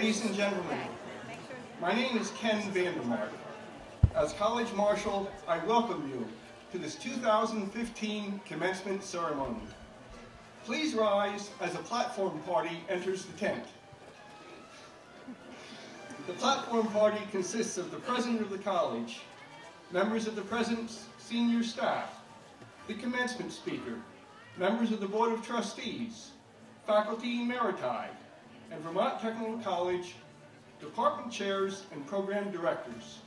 Ladies and gentlemen, my name is Ken Vandermark. As College Marshal, I welcome you to this 2015 commencement ceremony. Please rise as a platform party enters the tent. The platform party consists of the president of the college, members of the president's senior staff, the commencement speaker, members of the Board of Trustees, faculty emeriti, and Vermont Technical College department chairs and program directors.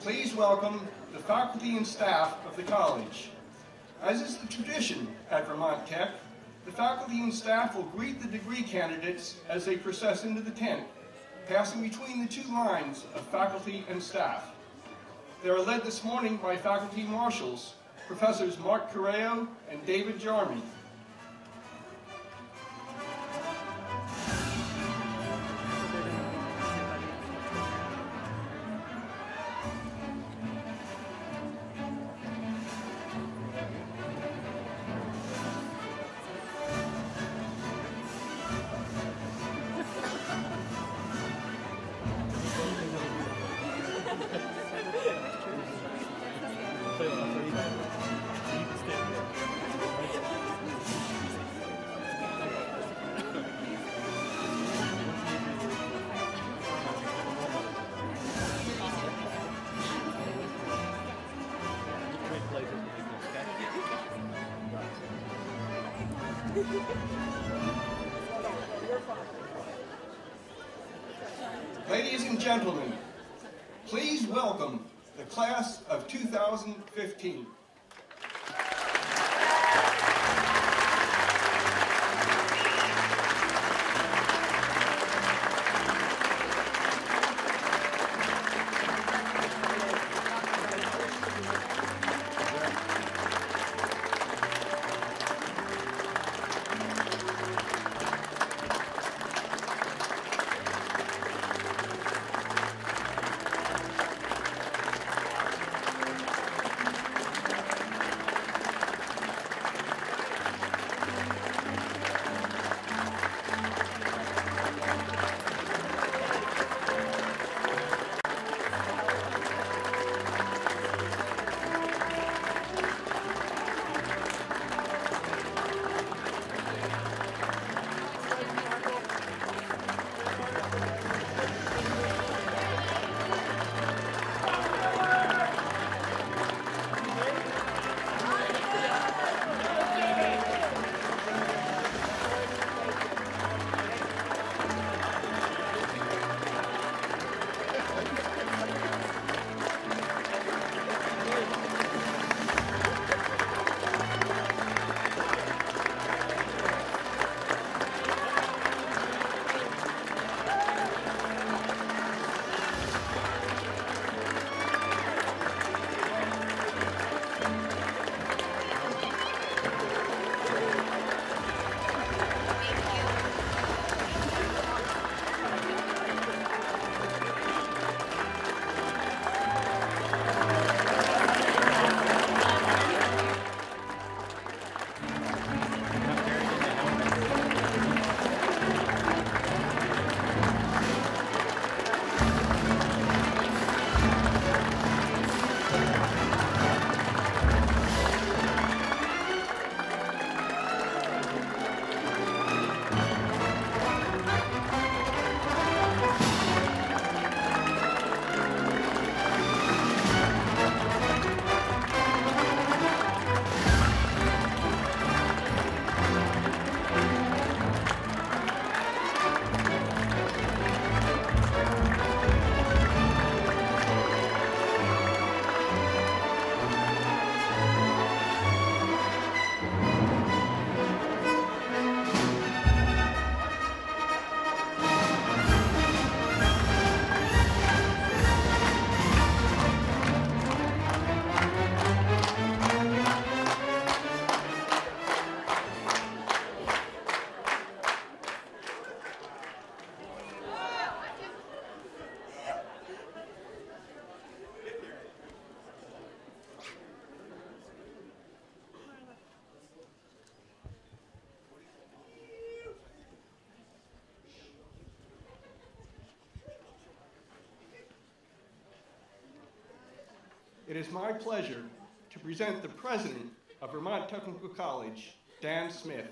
Please welcome the faculty and staff of the college. As is the tradition at Vermont Tech, the faculty and staff will greet the degree candidates as they process into the tent, passing between the two lines of faculty and staff. They are led this morning by faculty marshals, Professors Mark Correo and David Jarmy. Ladies and gentlemen, please welcome the class of 2015. it is my pleasure to present the president of Vermont Technical College, Dan Smith.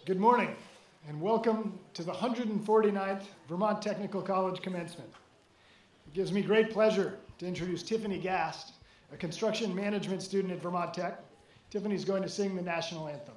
Good morning, and welcome to the 149th Vermont Technical College Commencement. It gives me great pleasure to introduce Tiffany Gast, a construction management student at Vermont Tech. Tiffany's going to sing the national anthem.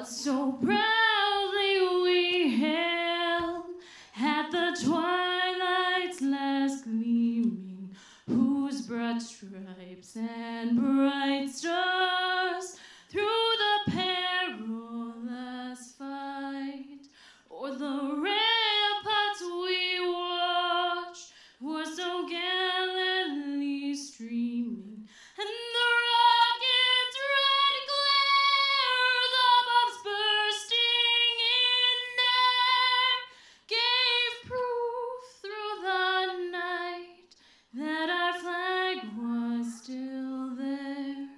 So proudly we hailed at the twilight's last gleaming, whose broad stripes and bright stars through the perilous fight o'er the ramparts we watched were so gallantly streaming, and the rockets' red glare, the bombs bursting in air, gave proof through the night that our flag was still there.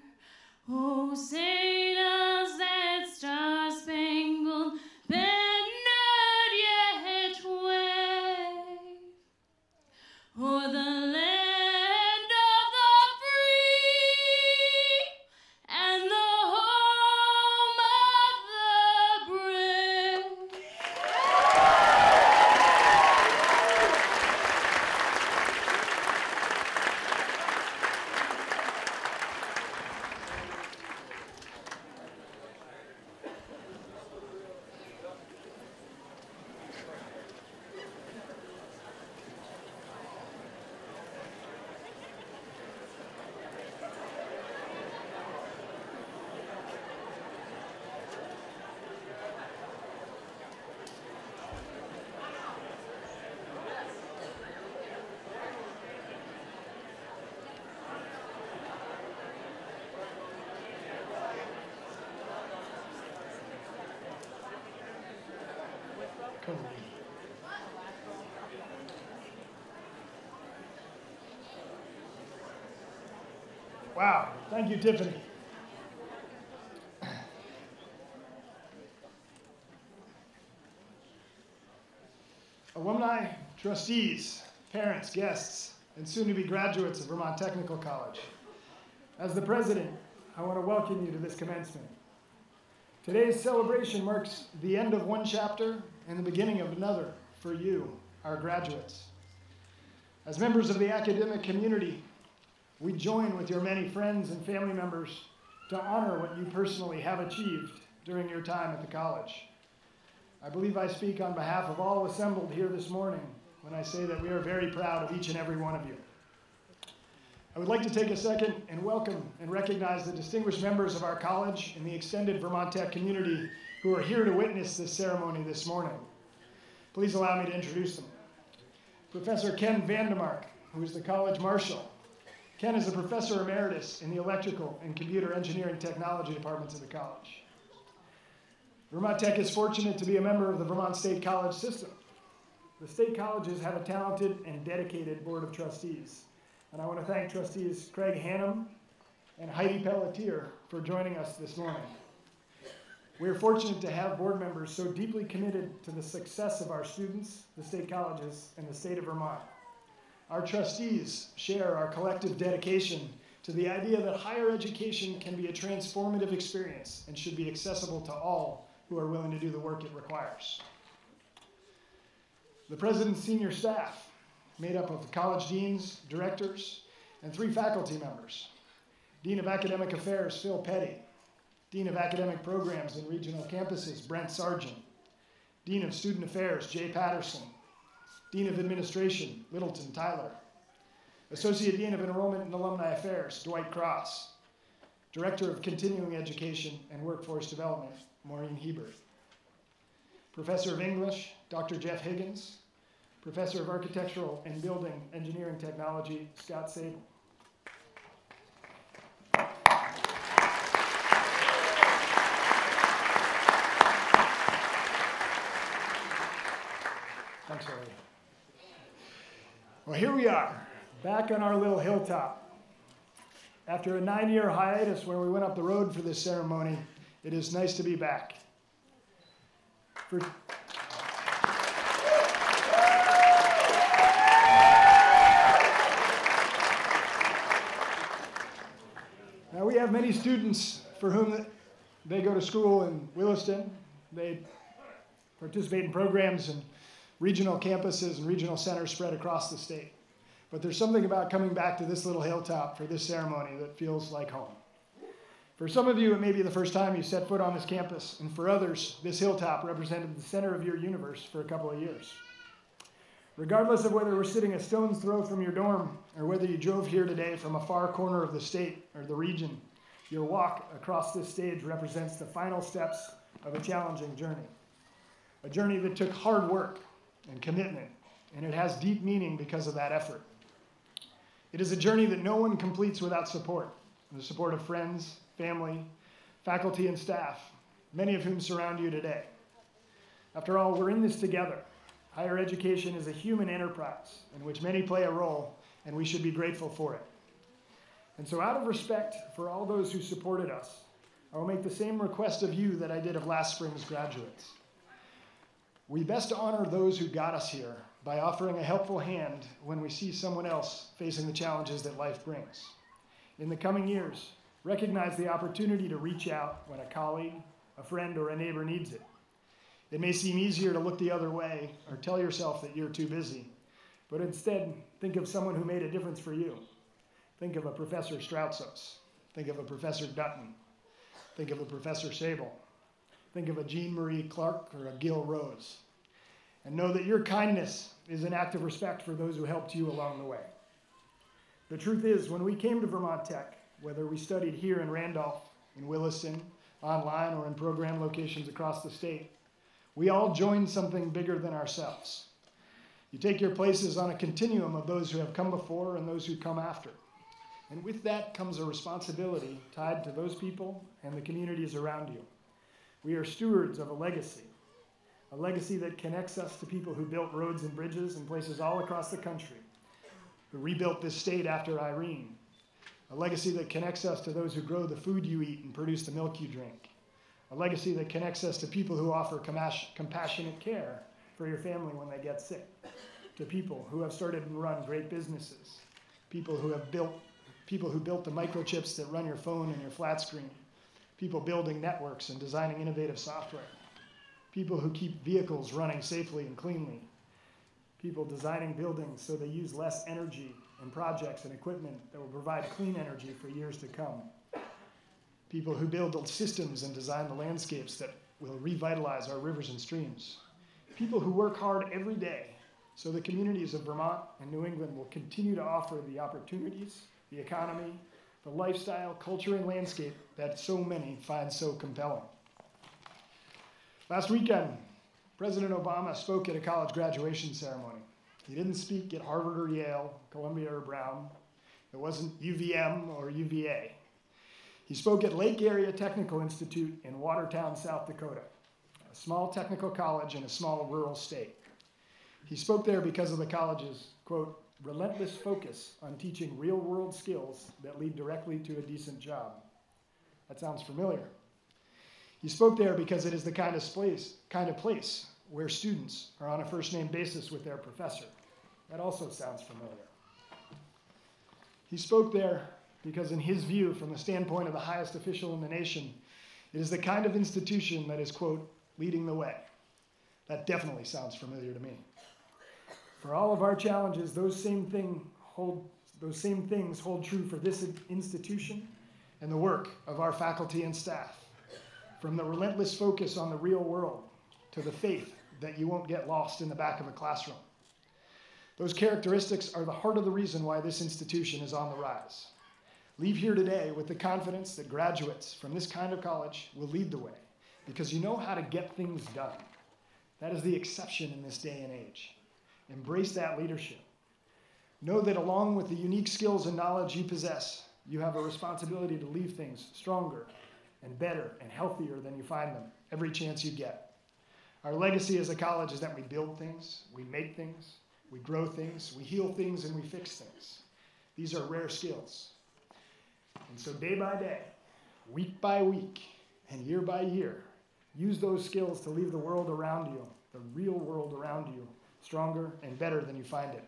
Oh, say does that star-spangled banner yet wave o'er the land of the free and the home of the brave? Wow, thank you, Tiffany. Alumni, trustees, parents, guests, and soon-to-be graduates of Vermont Technical College. As the president, I want to welcome you to this commencement. Today's celebration marks the end of one chapter and the beginning of another for you, our graduates. As members of the academic community, we join with your many friends and family members to honor what you personally have achieved during your time at the college. I believe I speak on behalf of all assembled here this morning when I say that we are very proud of each and every one of you. I would like to take a second and welcome and recognize the distinguished members of our college and the extended Vermont Tech community who are here to witness this ceremony this morning. Please allow me to introduce them. Professor Ken Vandemark, who is the college marshal. Ken is a professor emeritus in the electrical and computer engineering technology departments of the college. Vermont Tech is fortunate to be a member of the Vermont State College system. The state colleges have a talented and dedicated board of trustees. And I want to thank trustees Craig Hannum and Heidi Pelletier for joining us this morning. We are fortunate to have board members so deeply committed to the success of our students, the state colleges, and the state of Vermont. Our trustees share our collective dedication to the idea that higher education can be a transformative experience and should be accessible to all who are willing to do the work it requires. The president's senior staff, made up of college deans, directors, and 3 faculty members. Dean of Academic Affairs, Phil Petty. Dean of Academic Programs and Regional Campuses, Brent Sargent. Dean of Student Affairs, Jay Patterson. Dean of Administration, Littleton Tyler. Associate Dean of Enrollment and Alumni Affairs, Dwight Cross. Director of Continuing Education and Workforce Development, Maureen Hebert. Professor of English, Dr. Jeff Higgins, Professor of Architectural and Building Engineering Technology, Scott Sable. Thanks, Harry. Well, here we are, back on our little hilltop. After a 9-year hiatus where we went up the road for this ceremony, it is nice to be back. Now, we have many students for whom they go to school in Williston. They participate in programs in regional campuses and regional centers spread across the state. But there's something about coming back to this little hilltop for this ceremony that feels like home. For some of you, it may be the first time you set foot on this campus, and for others, this hilltop represented the center of your universe for a couple of years. Regardless of whether we're sitting a stone's throw from your dorm, or whether you drove here today from a far corner of the state or the region, your walk across this stage represents the final steps of a challenging journey. A journey that took hard work and commitment, and it has deep meaning because of that effort. It is a journey that no one completes without support, the support of friends, family, faculty, and staff, many of whom surround you today. After all, we're in this together. Higher education is a human enterprise in which many play a role, and we should be grateful for it. And so out of respect for all those who supported us, I will make the same request of you that I did of last spring's graduates. We best honor those who got us here by offering a helpful hand when we see someone else facing the challenges that life brings. In the coming years, recognize the opportunity to reach out when a colleague, a friend, or a neighbor needs it. It may seem easier to look the other way or tell yourself that you're too busy, but instead, think of someone who made a difference for you. Think of a Professor Strautsos. Think of a Professor Dutton. Think of a Professor Sable. Think of a Jean Marie Clark or a Gil Rose. And know that your kindness is an act of respect for those who helped you along the way. The truth is, when we came to Vermont Tech, whether we studied here in Randolph, in Williston, online, or in program locations across the state, we all joined something bigger than ourselves. You take your places on a continuum of those who have come before and those who come after. And with that comes a responsibility tied to those people and the communities around you. We are stewards of a legacy that connects us to people who built roads and bridges in places all across the country, who rebuilt this state after Irene, a legacy that connects us to those who grow the food you eat and produce the milk you drink, a legacy that connects us to people who offer compassionate care for your family when they get sick, to people who have started and run great businesses, people who built the microchips that run your phone and your flat screen, people building networks and designing innovative software, people who keep vehicles running safely and cleanly, people designing buildings so they use less energy and projects and equipment that will provide clean energy for years to come, people who build systems and design the landscapes that will revitalize our rivers and streams, people who work hard every day so the communities of Vermont and New England will continue to offer the opportunities, the economy, the lifestyle, culture, and landscape that so many find so compelling. Last weekend, President Obama spoke at a college graduation ceremony. He didn't speak at Harvard or Yale, Columbia or Brown. It wasn't UVM or UVA. He spoke at Lake Area Technical Institute in Watertown, South Dakota, a small technical college in a small rural state. He spoke there because of the college's, quote, relentless focus on teaching real-world skills that lead directly to a decent job. That sounds familiar. He spoke there because it is the kind of place where students are on a first-name basis with their professor. That also sounds familiar. He spoke there because in his view, from the standpoint of the highest official in the nation, it is the kind of institution that is, quote, leading the way. That definitely sounds familiar to me. For all of our challenges, those same things hold true for this institution and the work of our faculty and staff. From the relentless focus on the real world to the faith that you won't get lost in the back of a classroom. Those characteristics are the heart of the reason why this institution is on the rise. Leave here today with the confidence that graduates from this kind of college will lead the way because you know how to get things done. That is the exception in this day and age. Embrace that leadership. Know that along with the unique skills and knowledge you possess, you have a responsibility to leave things stronger and better and healthier than you find them every chance you get. Our legacy as a college is that we build things, we make things, we grow things, we heal things, and we fix things. These are rare skills. And so day by day, week by week, and year by year, use those skills to leave the world around you, the real world around you, stronger and better than you find it.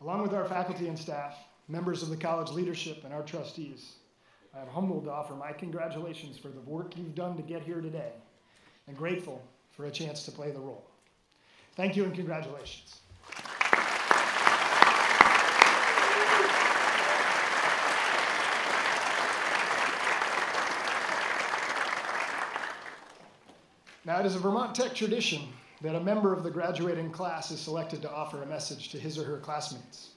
Along with our faculty and staff, members of the college leadership, and our trustees, I am humbled to offer my congratulations for the work you've done to get here today, and grateful for a chance to play the role. Thank you and congratulations. Now, it is a Vermont Tech tradition that a member of the graduating class is selected to offer a message to his or her classmates.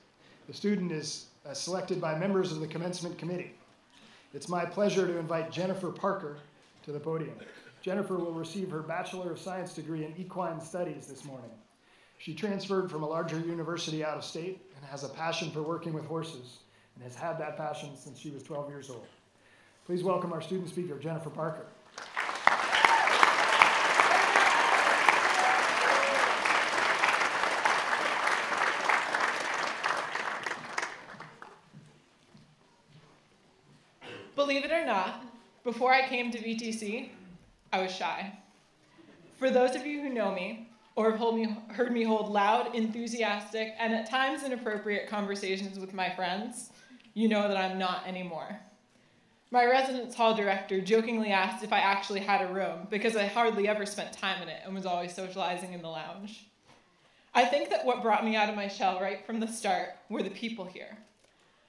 The student is selected by members of the commencement committee. It's my pleasure to invite Jennifer Parker to the podium. Jennifer will receive her Bachelor of Science degree in Equine Studies this morning. She transferred from a larger university out of state and has a passion for working with horses and has had that passion since she was 12 years old. Please welcome our student speaker, Jennifer Parker. Believe it or not, before I came to VTC, I was shy. For those of you who know me, or have heard me hold loud, enthusiastic, and at times inappropriate conversations with my friends, you know that I'm not anymore. My residence hall director jokingly asked if I actually had a room because I hardly ever spent time in it and was always socializing in the lounge. I think that what brought me out of my shell right from the start were the people here.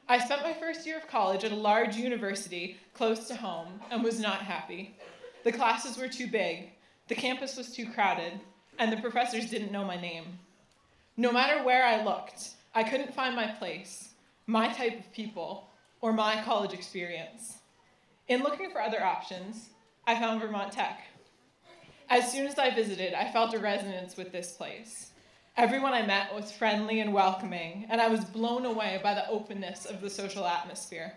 I spent my first year of college at a large university close to home and was not happy. The classes were too big, the campus was too crowded, and the professors didn't know my name. No matter where I looked, I couldn't find my place, my type of people, or my college experience. In looking for other options, I found Vermont Tech. As soon as I visited, I felt a resonance with this place. Everyone I met was friendly and welcoming, and I was blown away by the openness of the social atmosphere.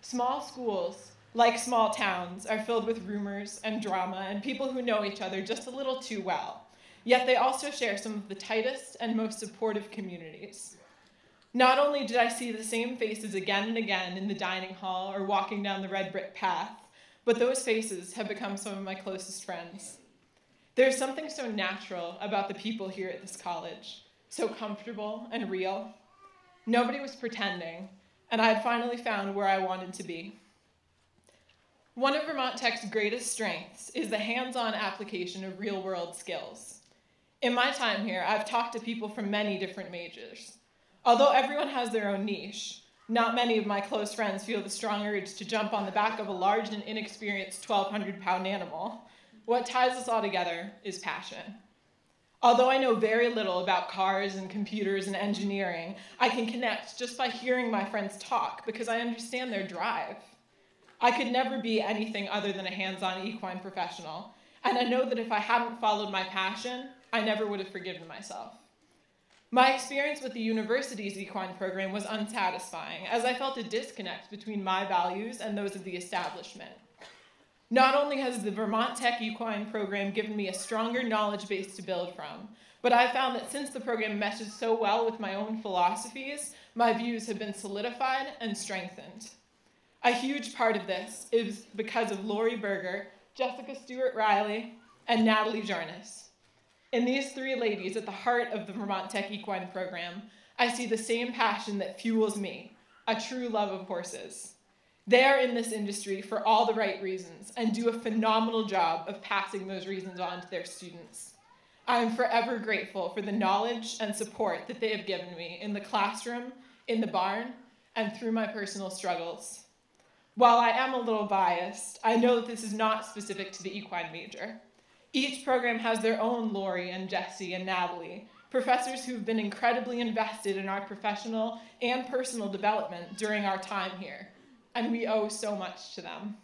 Small schools, like small towns, are filled with rumors and drama and people who know each other just a little too well, yet they also share some of the tightest and most supportive communities. Not only did I see the same faces again and again in the dining hall or walking down the red brick path, but those faces have become some of my closest friends. There's something so natural about the people here at this college, so comfortable and real. Nobody was pretending, and I had finally found where I wanted to be. One of Vermont Tech's greatest strengths is the hands-on application of real-world skills. In my time here, I've talked to people from many different majors. Although everyone has their own niche, not many of my close friends feel the strong urge to jump on the back of a large and inexperienced 1,200-pound animal. What ties us all together is passion. Although I know very little about cars and computers and engineering, I can connect just by hearing my friends talk because I understand their drive. I could never be anything other than a hands-on equine professional, and I know that if I hadn't followed my passion, I never would have forgiven myself. My experience with the university's equine program was unsatisfying, as I felt a disconnect between my values and those of the establishment. Not only has the Vermont Tech Equine program given me a stronger knowledge base to build from, but I found that since the program meshes so well with my own philosophies, my views have been solidified and strengthened. A huge part of this is because of Lori Berger, Jessica Stewart-Riley, and Natalie Jarnes. In these three ladies at the heart of the Vermont Tech Equine program, I see the same passion that fuels me, a true love of horses. They are in this industry for all the right reasons and do a phenomenal job of passing those reasons on to their students. I am forever grateful for the knowledge and support that they have given me in the classroom, in the barn, and through my personal struggles. While I am a little biased, I know that this is not specific to the equine major. Each program has their own Lori and Jessie and Natalie, professors who've been incredibly invested in our professional and personal development during our time here, and we owe so much to them.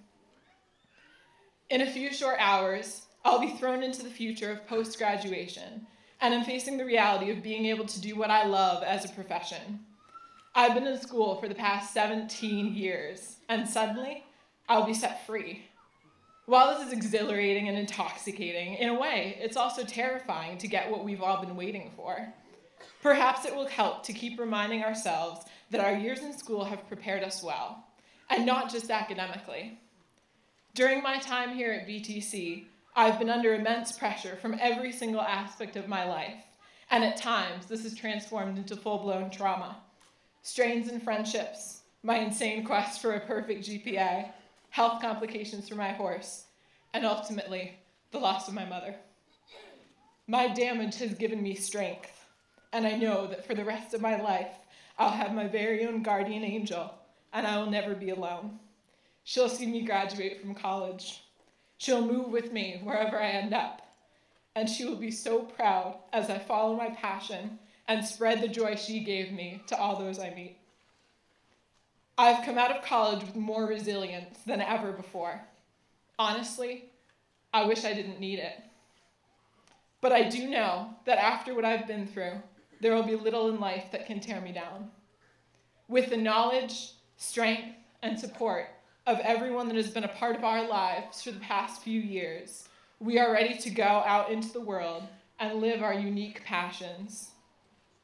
In a few short hours, I'll be thrown into the future of post-graduation, and I'm facing the reality of being able to do what I love as a profession. I've been in school for the past 17 years, and suddenly, I'll be set free. While this is exhilarating and intoxicating, in a way, it's also terrifying to get what we've all been waiting for. Perhaps it will help to keep reminding ourselves that our years in school have prepared us well, and not just academically. During my time here at VTC, I've been under immense pressure from every single aspect of my life, and at times this has transformed into full-blown trauma. Strains in friendships, my insane quest for a perfect GPA, health complications for my horse, and ultimately, the loss of my mother. My damage has given me strength, and I know that for the rest of my life, I'll have my very own guardian angel, and I will never be alone. She'll see me graduate from college. She'll move with me wherever I end up, and she will be so proud as I follow my passion and spread the joy she gave me to all those I meet. I've come out of college with more resilience than ever before. Honestly, I wish I didn't need it. But I do know that after what I've been through, there will be little in life that can tear me down. With the knowledge, strength, and support of everyone that has been a part of our lives for the past few years, we are ready to go out into the world and live our unique passions.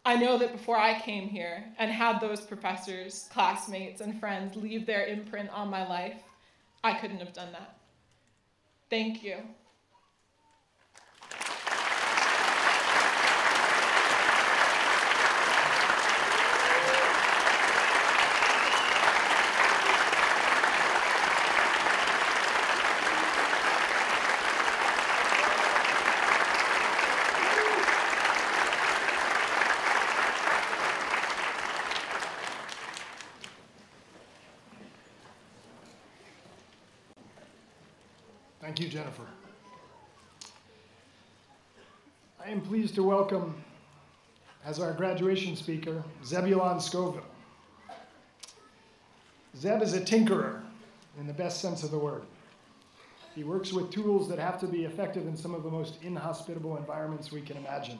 I know that before I came here and had those professors, classmates, and friends leave their imprint on my life, I couldn't have done that. Thank you. Thank you, Jennifer. I am pleased to welcome, as our graduation speaker, Zebulon Scoville. Zeb is a tinkerer in the best sense of the word. He works with tools that have to be effective in some of the most inhospitable environments we can imagine.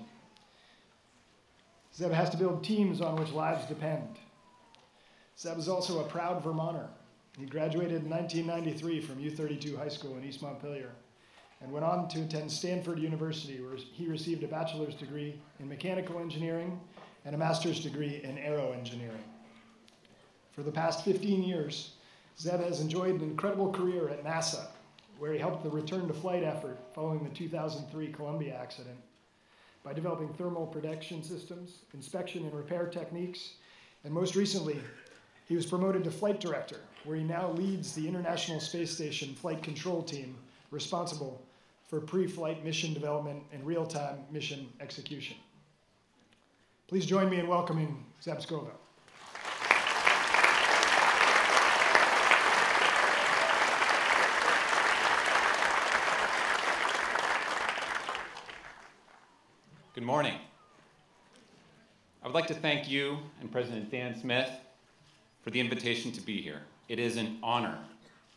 Zeb has to build teams on which lives depend. Zeb is also a proud Vermonter. He graduated in 1993 from U32 High School in East Montpelier and went on to attend Stanford University, where he received a bachelor's degree in mechanical engineering and a master's degree in aero engineering. For the past 15 years, Zeb has enjoyed an incredible career at NASA, where he helped the return to flight effort following the 2003 Columbia accident by developing thermal protection systems, inspection and repair techniques, and most recently, he was promoted to flight director, where he now leads the International Space Station flight control team responsible for pre-flight mission development and real-time mission execution. Please join me in welcoming Zeb Scoville. Good morning. I would like to thank you and President Dan Smith for the invitation to be here. It is an honor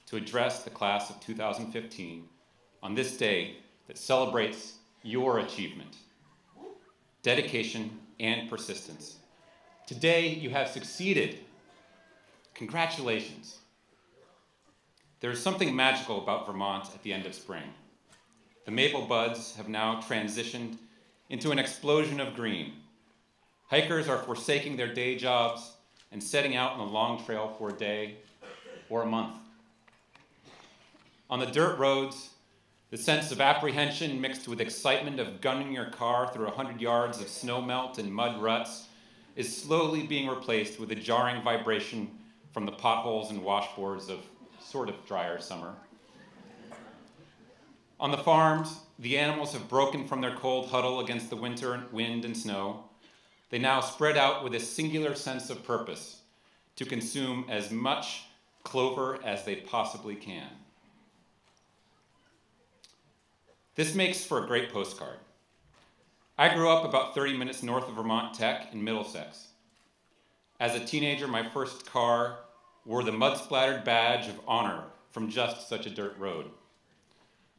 to address the class of 2015 on this day that celebrates your achievement, dedication, and persistence. Today, you have succeeded. Congratulations. There is something magical about Vermont at the end of spring. The maple buds have now transitioned into an explosion of green. Hikers are forsaking their day jobs and setting out on a long trail for a day or a month. On the dirt roads, the sense of apprehension mixed with excitement of gunning your car through 100 yards of snow melt and mud ruts is slowly being replaced with a jarring vibration from the potholes and washboards of sort of drier summer. On the farms, the animals have broken from their cold huddle against the winter wind and snow. They now spread out with a singular sense of purpose to consume as much clover as they possibly can. This makes for a great postcard. I grew up about 30 minutes north of Vermont Tech in Middlesex. As a teenager, my first car wore the mud-splattered badge of honor from just such a dirt road.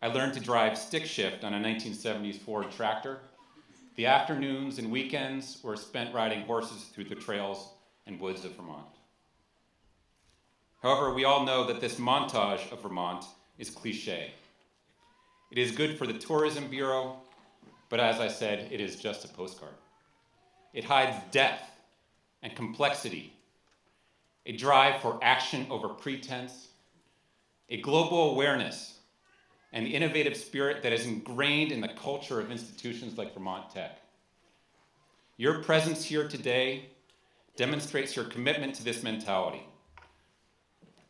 I learned to drive stick shift on a 1970s Ford tractor. The afternoons and weekends were spent riding horses through the trails and woods of Vermont. However, we all know that this montage of Vermont is cliche. It is good for the Tourism Bureau, but as I said, it is just a postcard. It hides depth and complexity, a drive for action over pretense, a global awareness, and the innovative spirit that is ingrained in the culture of institutions like Vermont Tech. Your presence here today demonstrates your commitment to this mentality.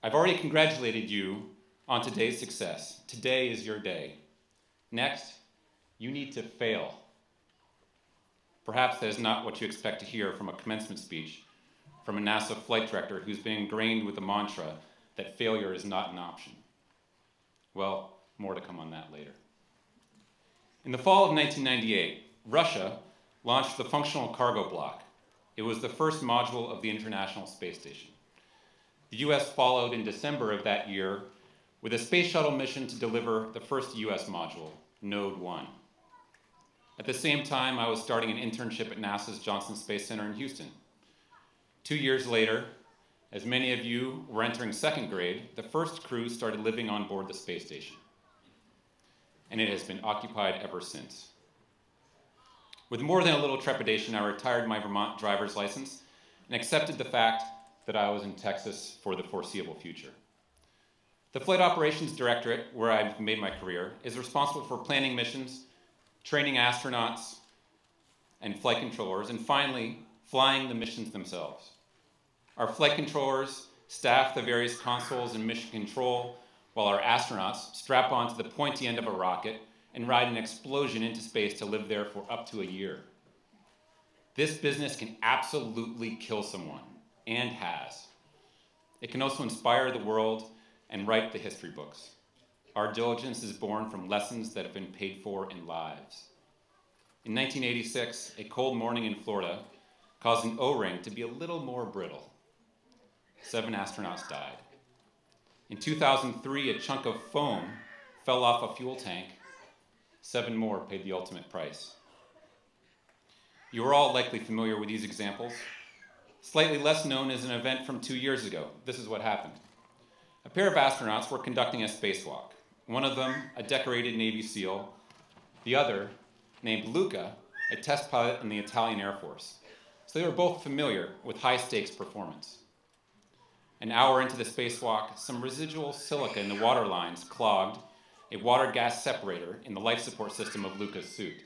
I've already congratulated you on today's success. Today is your day. Next, you need to fail. Perhaps that is not what you expect to hear from a commencement speech from a NASA flight director who's been ingrained with the mantra that failure is not an option. Well, more to come on that later. In the fall of 1998, Russia launched the Functional Cargo Block. It was the first module of the International Space Station. The US followed in December of that year with a space shuttle mission to deliver the first US module, Node 1. At the same time, I was starting an internship at NASA's Johnson Space Center in Houston. 2 years later, as many of you were entering second grade, the first crew started living on board the space station. And it has been occupied ever since. With more than a little trepidation, I retired my Vermont driver's license and accepted the fact that I was in Texas for the foreseeable future. The Flight Operations Directorate, where I've made my career, is responsible for planning missions, training astronauts and flight controllers, and finally, flying the missions themselves. Our flight controllers staff the various consoles and mission control, while our astronauts strap onto the pointy end of a rocket and ride an explosion into space to live there for up to a year. This business can absolutely kill someone, and has. It can also inspire the world and write the history books. Our diligence is born from lessons that have been paid for in lives. In 1986, a cold morning in Florida caused an O-ring to be a little more brittle. 7 astronauts died. In 2003, a chunk of foam fell off a fuel tank. 7 more paid the ultimate price. You are all likely familiar with these examples. Slightly less known is an event from 2 years ago. This is what happened. A pair of astronauts were conducting a spacewalk. One of them, a decorated Navy SEAL. The other, named Luca, a test pilot in the Italian Air Force. So they were both familiar with high-stakes performance. An hour into the spacewalk, some residual silica in the water lines clogged a water gas separator in the life support system of Luca's suit.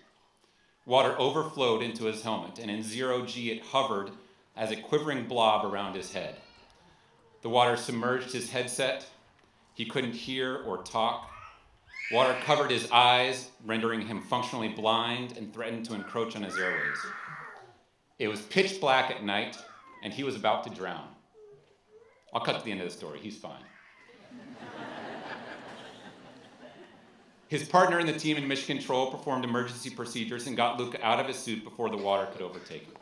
Water overflowed into his helmet, and in 0G it hovered as a quivering blob around his head. The water submerged his headset. He couldn't hear or talk. Water covered his eyes, rendering him functionally blind and threatened to encroach on his airways. It was pitch black at night, and he was about to drown. I'll cut to the end of the story. He's fine. His partner in the team in mission control performed emergency procedures and got Luca out of his suit before the water could overtake him.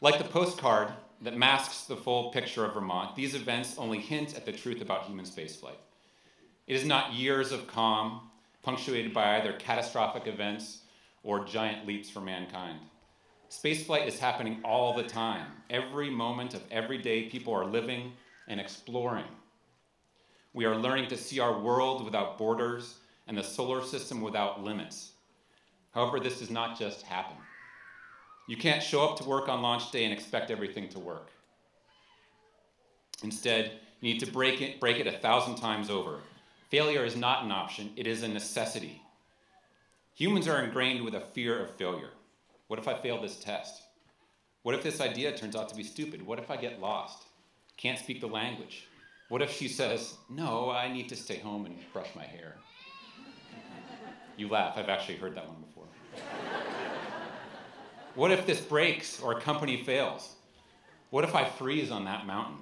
Like the postcard that masks the full picture of Vermont, these events only hint at the truth about human spaceflight. It is not years of calm, punctuated by either catastrophic events or giant leaps for mankind. Spaceflight is happening all the time. Every moment of every day, people are living and exploring. We are learning to see our world without borders and the solar system without limits. However, this does not just happen. You can't show up to work on launch day and expect everything to work. Instead, you need to break it 1,000 times over. Failure is not an option, it is a necessity. Humans are ingrained with a fear of failure. What if I fail this test? What if this idea turns out to be stupid? What if I get lost? Can't speak the language? What if she says, no, I need to stay home and brush my hair? You laugh, I've actually heard that one before. What if this breaks or a company fails? What if I freeze on that mountain?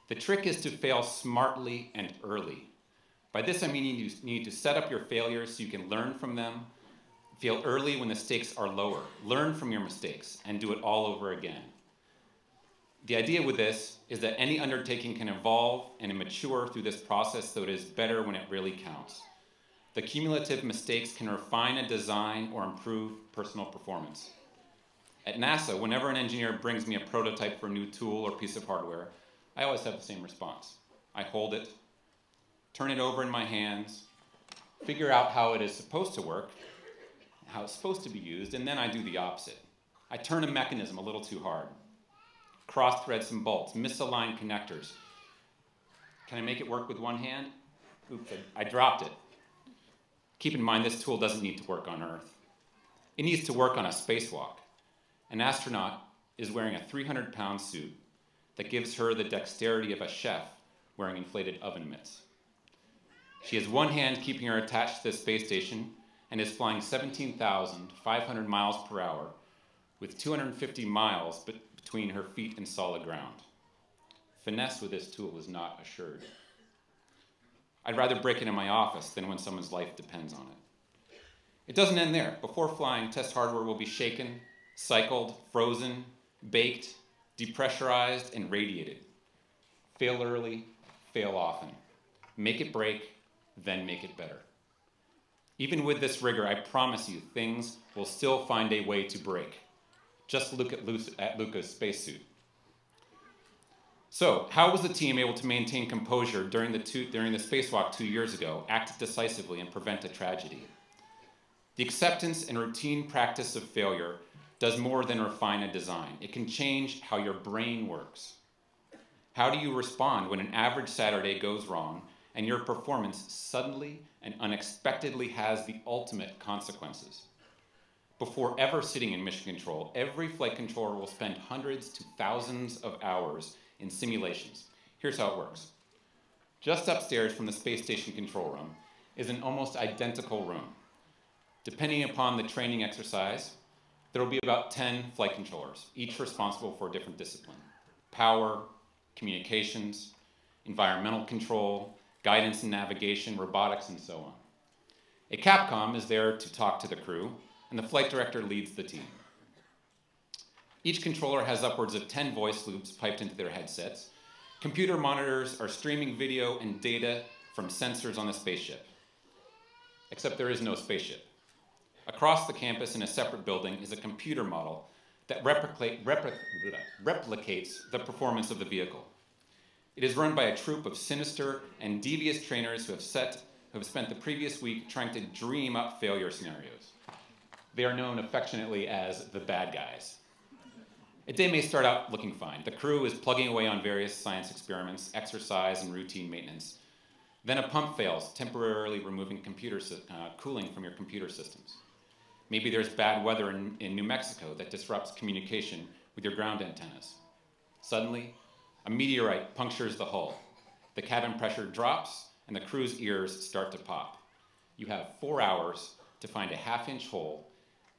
The trick is to fail smartly and early. By this I mean you need to set up your failures so you can learn from them, fail early when the stakes are lower, learn from your mistakes, and do it all over again. The idea with this is that any undertaking can evolve and mature through this process so it is better when it really counts. the cumulative mistakes can refine a design or improve personal performance. At NASA, whenever an engineer brings me a prototype for a new tool or piece of hardware, I always have the same response. I hold it, turn it over in my hands, figure out how it is supposed to work, how it's supposed to be used, and then I do the opposite. I turn a mechanism a little too hard, cross-thread some bolts, misalign connectors. Can I make it work with one hand? Oops, I dropped it. Keep in mind, this tool doesn't need to work on Earth. It needs to work on a spacewalk. An astronaut is wearing a 300-pound suit that gives her the dexterity of a chef wearing inflated oven mitts. She has one hand keeping her attached to the space station and is flying 17,500 miles per hour with 250 miles between her feet and solid ground. Finesse with this tool is not assured. I'd rather break it in my office than when someone's life depends on it. It doesn't end there. Before flying, test hardware will be shaken, cycled, frozen, baked, depressurized, and radiated. Fail early, fail often. Make it break, then make it better. Even with this rigor, I promise you, things will still find a way to break. Just look at Luca's spacesuit. So, how was the team able to maintain composure during the spacewalk 2 years ago, act decisively, and prevent a tragedy? The acceptance and routine practice of failure does more than refine a design. It can change how your brain works. How do you respond when an average Saturday goes wrong and your performance suddenly and unexpectedly has the ultimate consequences? Before ever sitting in mission control, every flight controller will spend hundreds to thousands of hours in simulations. Here's how it works. Just upstairs from the space station control room is an almost identical room. Depending upon the training exercise, there will be about 10 flight controllers, each responsible for a different discipline: power, communications, environmental control, guidance and navigation, robotics, and so on. A Capcom is there to talk to the crew, and the flight director leads the team. Each controller has upwards of 10 voice loops piped into their headsets. Computer monitors are streaming video and data from sensors on the spaceship. Except there is no spaceship. Across the campus in a separate building is a computer model that replicates the performance of the vehicle. It is run by a troupe of sinister and devious trainers who have spent the previous week trying to dream up failure scenarios. They are known affectionately as the bad guys. A day may start out looking fine. The crew is plugging away on various science experiments, exercise, and routine maintenance. Then a pump fails, temporarily removing cooling from your computer systems. Maybe there's bad weather in New Mexico that disrupts communication with your ground antennas. Suddenly, a meteorite punctures the hull. The cabin pressure drops, and the crew's ears start to pop. You have 4 hours to find a half-inch hole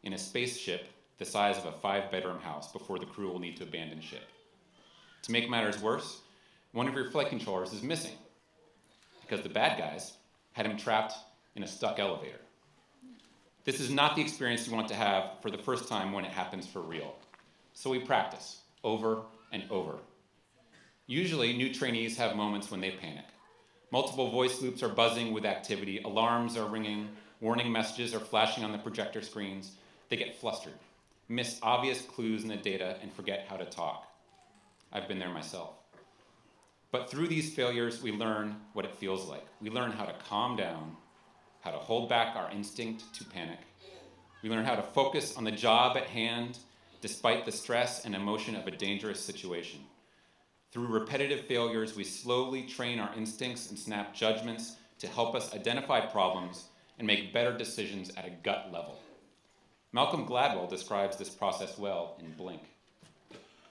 in a spaceship the size of a 5-bedroom house before the crew will need to abandon ship. To make matters worse, one of your flight controllers is missing because the bad guys had him trapped in a stuck elevator. This is not the experience you want to have for the first time when it happens for real. So we practice over and over. Usually, new trainees have moments when they panic. Multiple voice loops are buzzing with activity, alarms are ringing, warning messages are flashing on the projector screens. They get flustered, miss obvious clues in the data, and forget how to talk. I've been there myself. But through these failures, we learn what it feels like. We learn how to calm down, how to hold back our instinct to panic. We learn how to focus on the job at hand despite the stress and emotion of a dangerous situation. Through repetitive failures, we slowly train our instincts and snap judgments to help us identify problems and make better decisions at a gut level. Malcolm Gladwell describes this process well in Blink.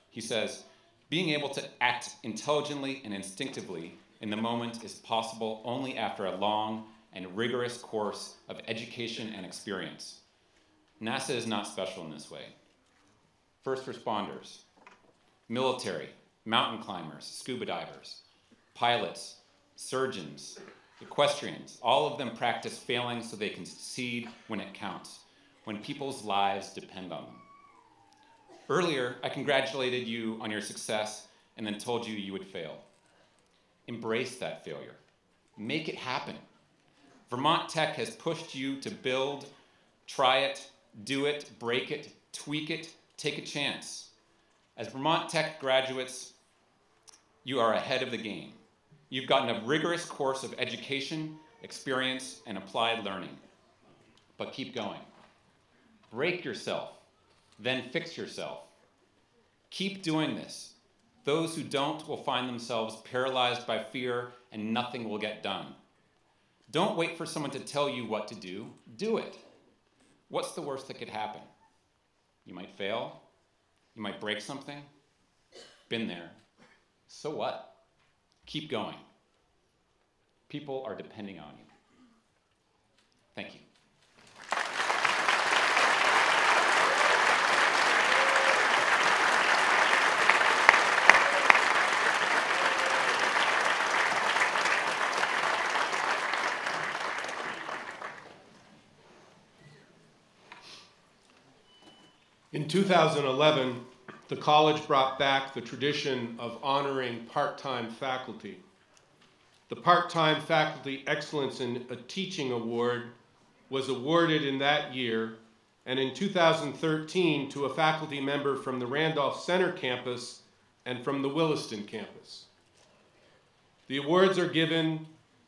He says, being able to act intelligently and instinctively in the moment is possible only after a long and rigorous course of education and experience. NASA is not special in this way. First responders, military, mountain climbers, scuba divers, pilots, surgeons, equestrians, all of them practice failing so they can succeed when it counts, when people's lives depend on them. Earlier, I congratulated you on your success and then told you you would fail. Embrace that failure. Make it happen. Vermont Tech has pushed you to build, try it, do it, break it, tweak it, take a chance. As Vermont Tech graduates, you are ahead of the game. You've gotten a rigorous course of education, experience, and applied learning. But keep going. Break yourself, then fix yourself. Keep doing this. Those who don't will find themselves paralyzed by fear and nothing will get done. Don't wait for someone to tell you what to do. Do it. What's the worst that could happen? You might fail. You might break something. Been there. So what? Keep going. People are depending on you. Thank you. In 2011, the college brought back the tradition of honoring part-time faculty. The Part-Time Faculty Excellence in a Teaching Award was awarded in that year, and in 2013 to a faculty member from the Randolph Center campus and from the Williston campus. The awards are given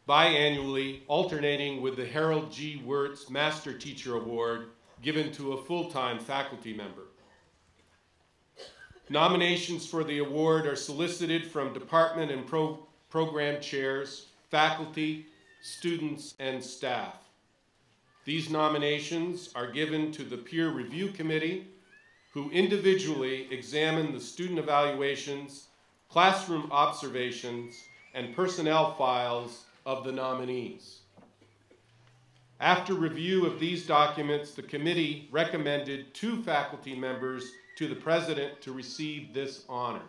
biannually, alternating with the Harold G. Wirtz Master Teacher Award given to a full-time faculty member. Nominations for the award are solicited from department and program chairs, faculty, students, and staff. These nominations are given to the peer review committee, who individually examine the student evaluations, classroom observations, and personnel files of the nominees. After review of these documents, the committee recommended 2 faculty members to the president to receive this honor.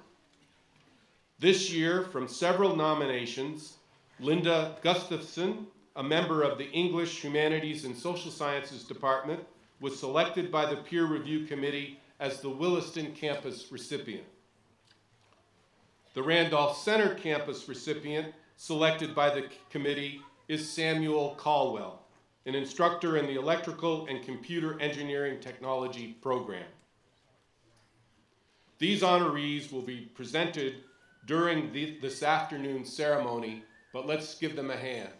This year, from several nominations, Linda Gustafson, a member of the English, Humanities, and Social Sciences Department, was selected by the peer review committee as the Williston campus recipient. The Randolph Center campus recipient, selected by the committee, is Samuel Caldwell, an instructor in the Electrical and Computer Engineering Technology program. These honorees will be presented during this afternoon's ceremony, but let's give them a hand.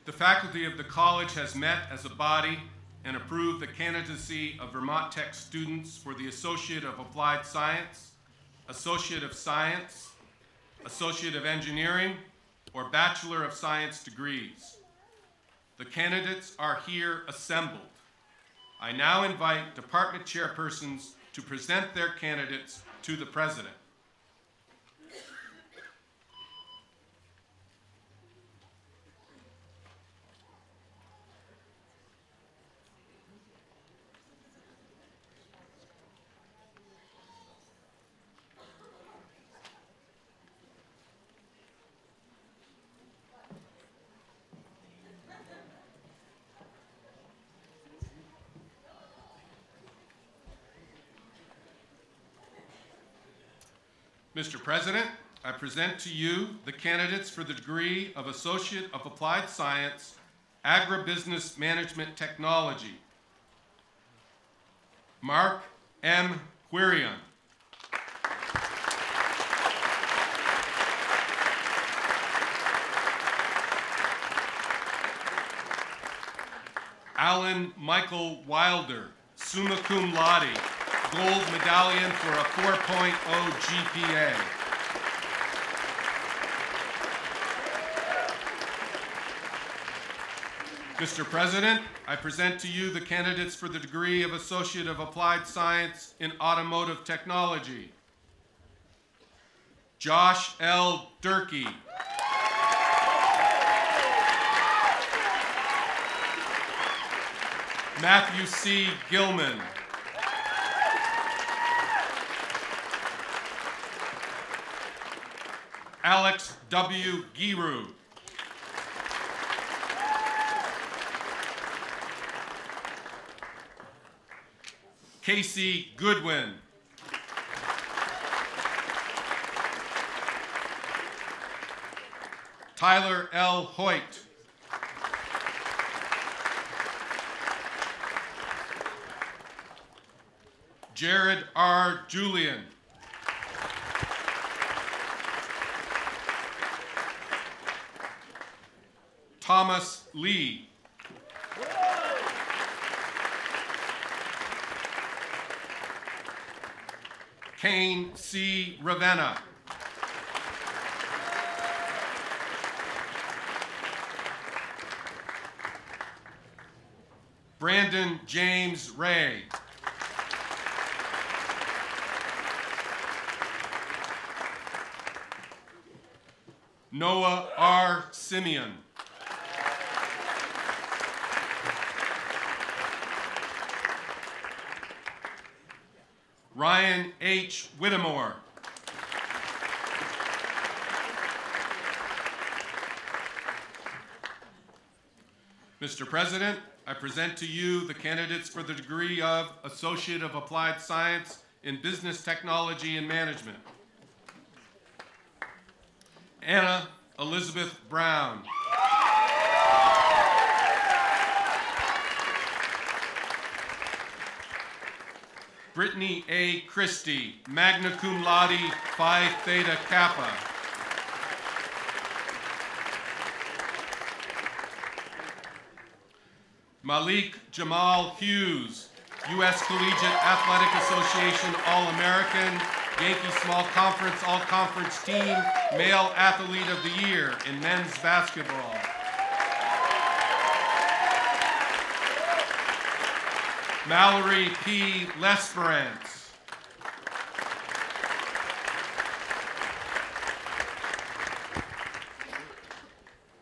The faculty of the college has met as a body and approved the candidacy of Vermont Tech students for the Associate of Applied Science, Associate of Science, Associate of Engineering, or Bachelor of Science degrees. The candidates are here assembled. I now invite department chairpersons to present their candidates to the president. Mr. President, I present to you the candidates for the degree of Associate of Applied Science, Agribusiness Management Technology. Mark M. Quirion. Alan Michael Wilder, summa cum laude, gold medallion for a 4.0 GPA. Mr. President, I present to you the candidates for the degree of Associate of Applied Science in Automotive Technology. Josh L. Durkee. Matthew C. Gilman. Alex W. Giroux. Casey Goodwin. Tyler L. Hoyt. Jared R. Julian. Thomas Lee. Kane C. Ravenna. Brandon James Ray. Noah R. Simeon. Ryan H. Whittemore. Mr. President, I present to you the candidates for the degree of Associate of Applied Science in Business Technology and Management. Anna Elizabeth Brown. Brittany A. Christie, magna cum laude, Phi Theta Kappa. Malik Jamal Hughes, U.S. Collegiate Athletic Association All-American, Yankee Small Conference All-Conference Team, Male Athlete of the Year in men's basketball. Mallory P. Lesperance.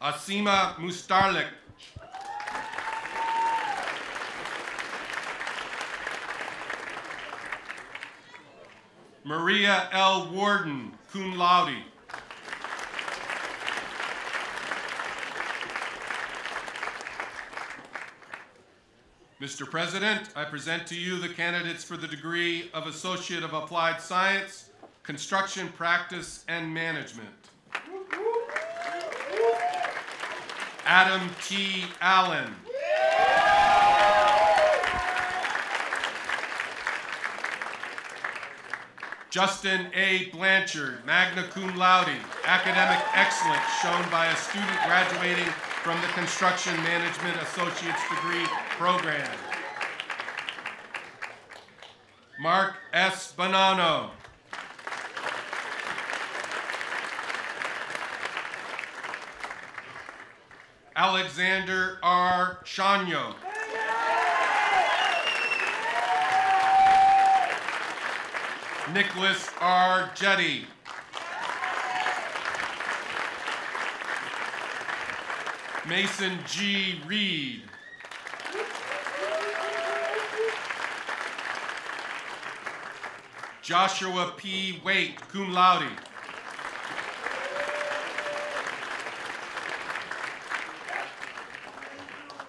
Asima Mustarlik. Maria L. Warden, cum laude. Mr. President, I present to you the candidates for the degree of Associate of Applied Science, Construction Practice and Management. Adam T. Allen. Justin A. Blanchard, magna cum laude, academic excellence shown by a student graduating from the Construction Management Associate's Degree Program. Mark S. Bonanno. Alexander R. Shanyo. Nicholas R. Jetty. Mason G. Reed. Joshua P. Waite, cum laude.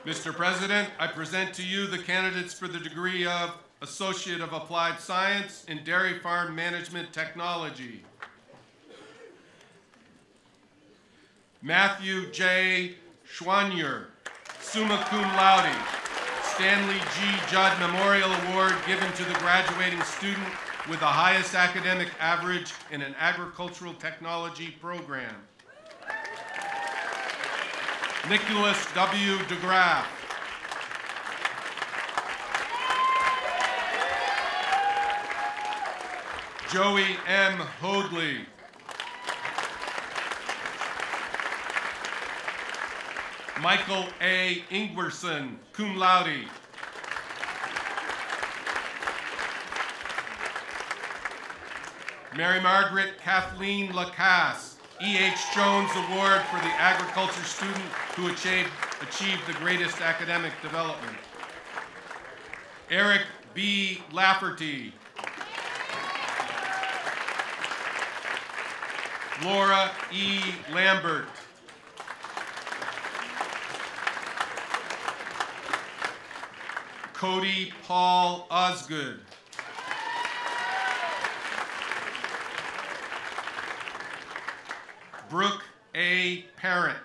Mr. President, I present to you the candidates for the degree of Associate of Applied Science in Dairy Farm Management Technology. Matthew J. Schwanier, summa cum laude, Stanley G. Judd Memorial Award given to the graduating student with the highest academic average in an agricultural technology program. Nicholas W. DeGraff. Joey M. Hoadley. Michael A. Ingwerson, cum laude. Mary Margaret Kathleen Lacasse, E.H. Jones Award for the agriculture student who achieved the greatest academic development. Eric B. Lafferty. Laura E. Lambert. Cody Paul Osgood. Brooke A. Parent.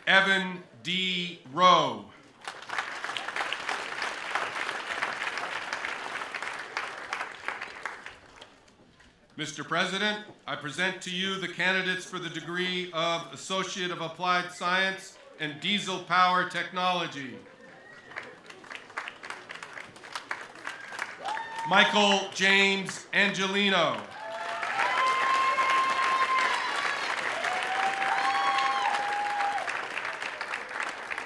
Evan D. Rowe. Mr. President, I present to you the candidates for the degree of Associate of Applied Science and Diesel Power Technology. Michael James Angelino.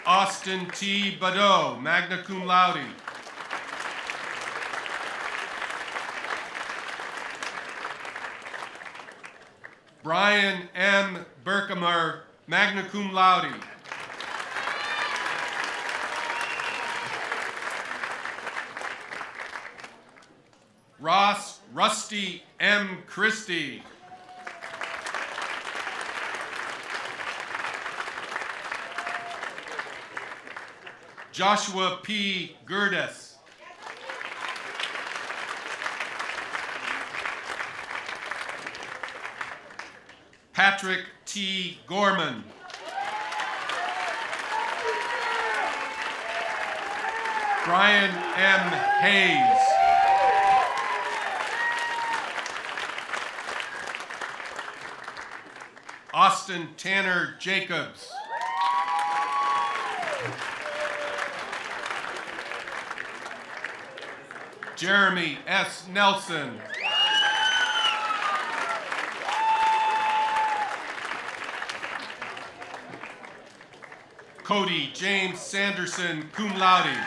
Austin T. Badeau, magna cum laude. Brian M. Berkemer, magna cum laude. Ross Rusty M. Christie. Joshua P. Gerdes. Patrick T. Gorman. Brian M. Hayes. Austin Tanner Jacobs. Jeremy S. Nelson. Cody James Sanderson, cum laude.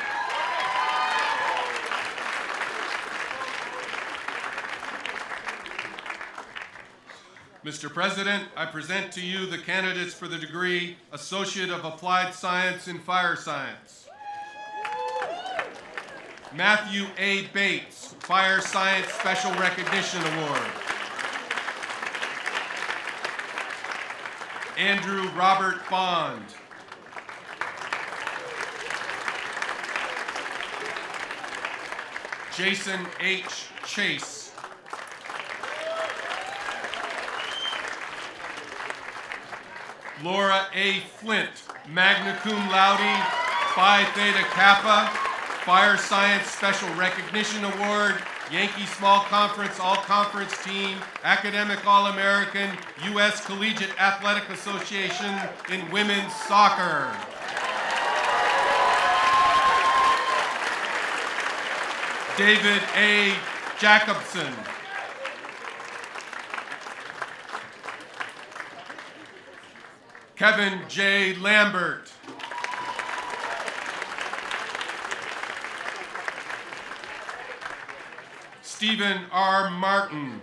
Mr. President, I present to you the candidates for the degree Associate of Applied Science in Fire Science. Matthew A. Bates, Fire Science Special Recognition Award. Andrew Robert Bond. Jason H. Chase. Laura A. Flint, magna cum laude, Phi Theta Kappa, Fire Science Special Recognition Award, Yankee Small Conference All-Conference Team, Academic All-American, U.S. Collegiate Athletic Association in women's soccer. David A. Jacobson. Kevin J. Lambert. Stephen R. Martin.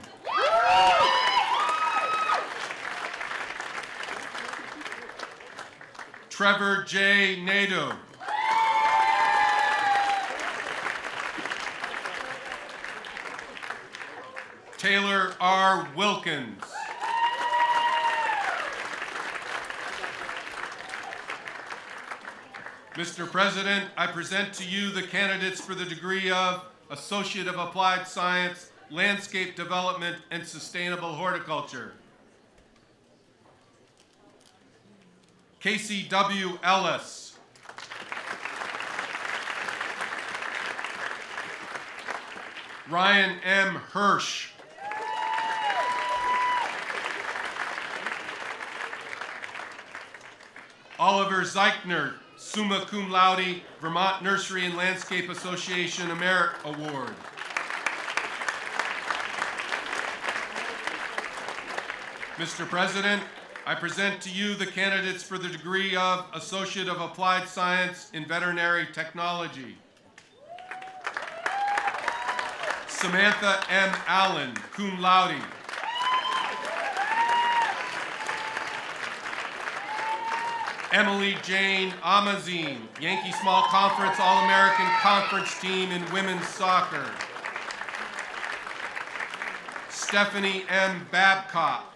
Trevor J. Nadeau. Taylor R. Wilkins. Mr. President, I present to you the candidates for the degree of Associate of Applied Science, Landscape Development, and Sustainable Horticulture. Casey W. Ellis. Ryan M. Hirsch. Oliver Zeichner, summa cum laude, Vermont Nursery and Landscape Association Merit Award. Mr. President, I present to you the candidates for the degree of Associate of Applied Science in Veterinary Technology. Samantha M. Allen, cum laude. Emily Jane Amazine, Yankee Small Conference All-American Conference Team in Women's Soccer. Stephanie M. Babcock,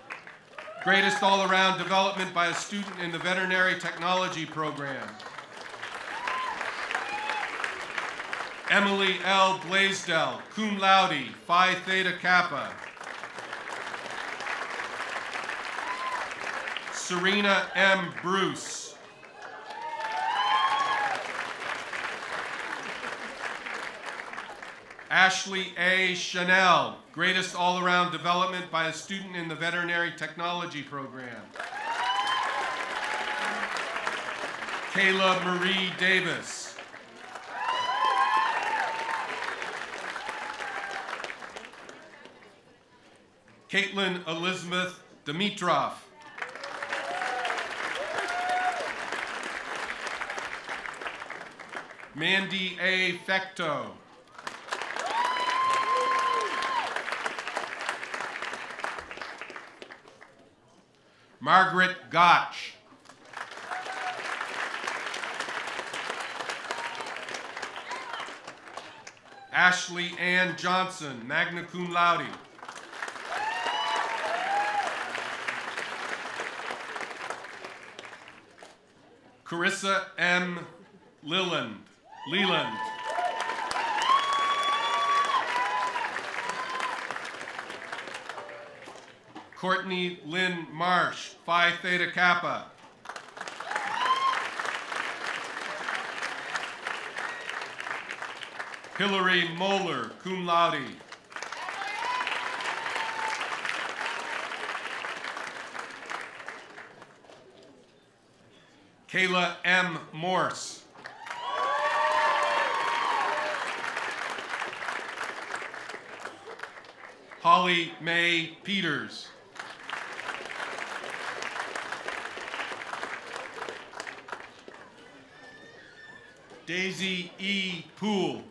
greatest all-around development by a student in the Veterinary Technology Program. Emily L. Blaisdell, cum laude, Phi Theta Kappa. Serena M. Bruce. Ashley A. Chanel, greatest all-around development by a student in the Veterinary Technology Program. Kayla Marie Davis. Caitlin Elizabeth Dimitrov. Mandy A. Fecto. Margaret Gotch. Ashley Ann Johnson, magna cum laude. Carissa M. Leland. Courtney Lynn Marsh, Phi Theta Kappa. Hillary Moeller, cum laude. Kayla M. Morse. Holly Mae Peters. Daisy E. Poole.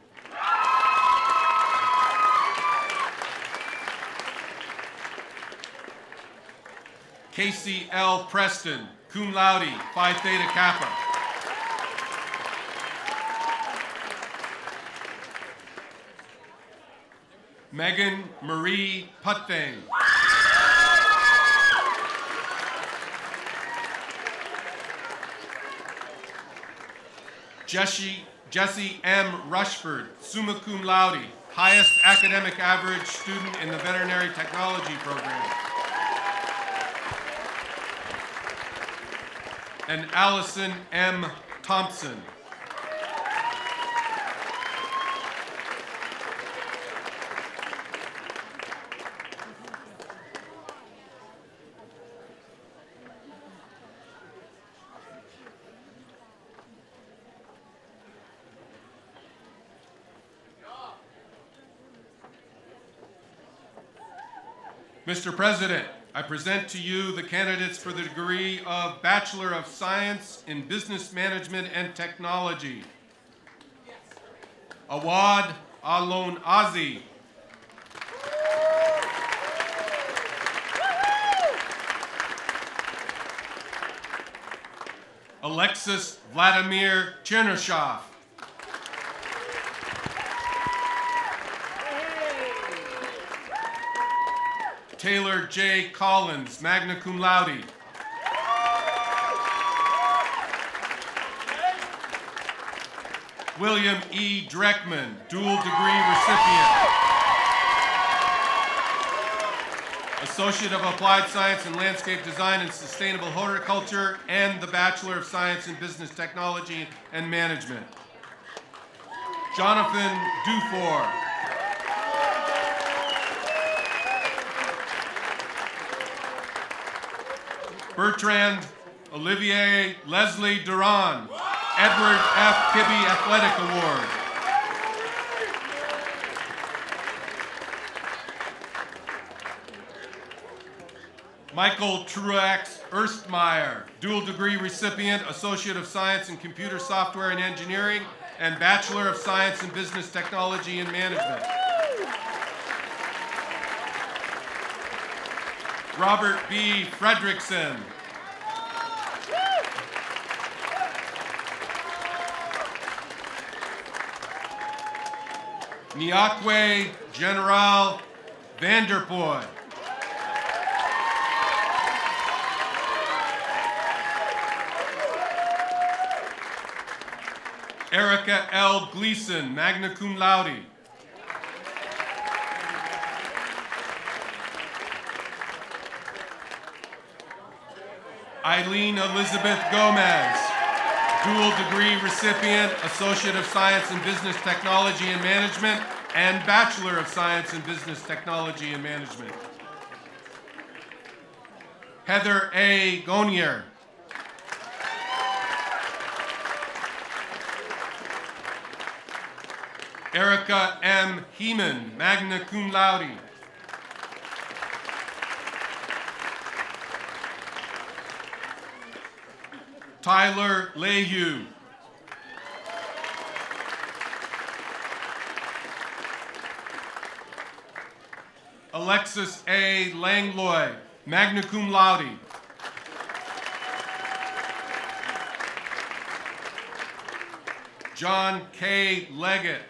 Casey L. Preston, cum laude, Phi Theta Kappa. Megan Marie Putvang. Jesse M. Rushford, summa cum laude, highest academic average student in the Veterinary Technology Program. And Allison M. Thompson. Mr. President, I present to you the candidates for the degree of Bachelor of Science in Business Management and Technology. Awad Alon Azi. Alexis Vladimir Chernyshov. Taylor J. Collins, magna cum laude. William E. Dreckman, dual degree recipient. Associate of Applied Science in Landscape Design and Sustainable Horticulture, and the Bachelor of Science in Business Technology and Management. Jonathan Dufour. Bertrand Olivier Leslie Duran, Edward F. Kibbe Athletic Award. Michael Truax Erstmeyer, dual degree recipient, Associate of Science in Computer Software and Engineering, and Bachelor of Science in Business Technology and Management. Robert B. Fredrickson. Niakwe General Vanderpoy. Erica L. Gleason, magna cum laude. Eileen Elizabeth Gomez, dual degree recipient, Associate of Science in Business Technology and Management, and Bachelor of Science in Business Technology and Management. Heather A. Gonier. Erica M. Heeman, magna cum laude. Tyler Leahy. Alexis A. Langlois, magna cum laude. John K. Leggett.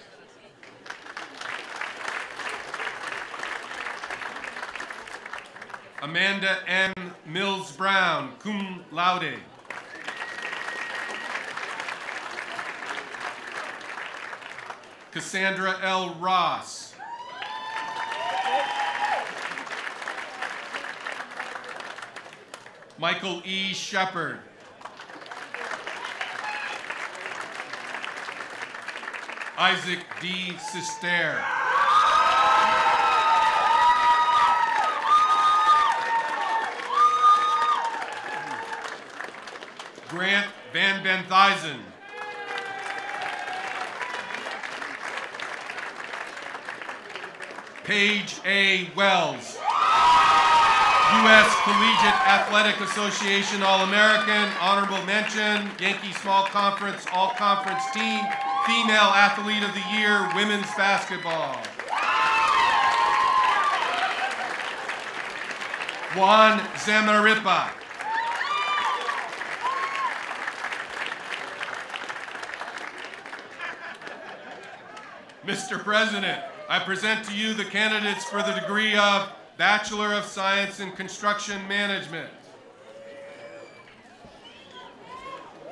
Amanda M. Mills-Brown, cum laude. Cassandra L. Ross. Michael E. Shepard. Isaac D. Sister. Grant Van Benthuizen. Paige A. Wells. U.S. Collegiate Athletic Association All-American, honorable mention, Yankee Small Conference All-Conference Team, Female Athlete of the Year, Women's Basketball. Juan Zamaripa. Mr. President, I present to you the candidates for the degree of Bachelor of Science in Construction Management.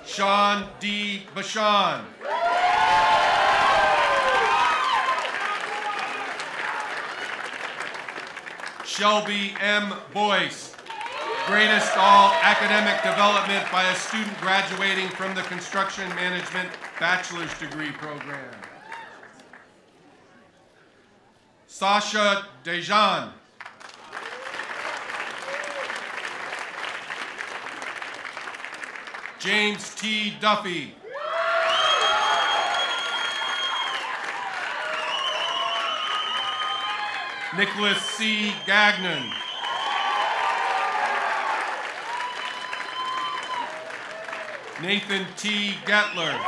Sean D. Bashan. Shelby M. Boyce. Greatest all academic development by a student graduating from the Construction Management Bachelor's Degree Program. Sasha Dejan. James T. Duffy. Nicholas C. Gagnon. Nathan T. Gettler.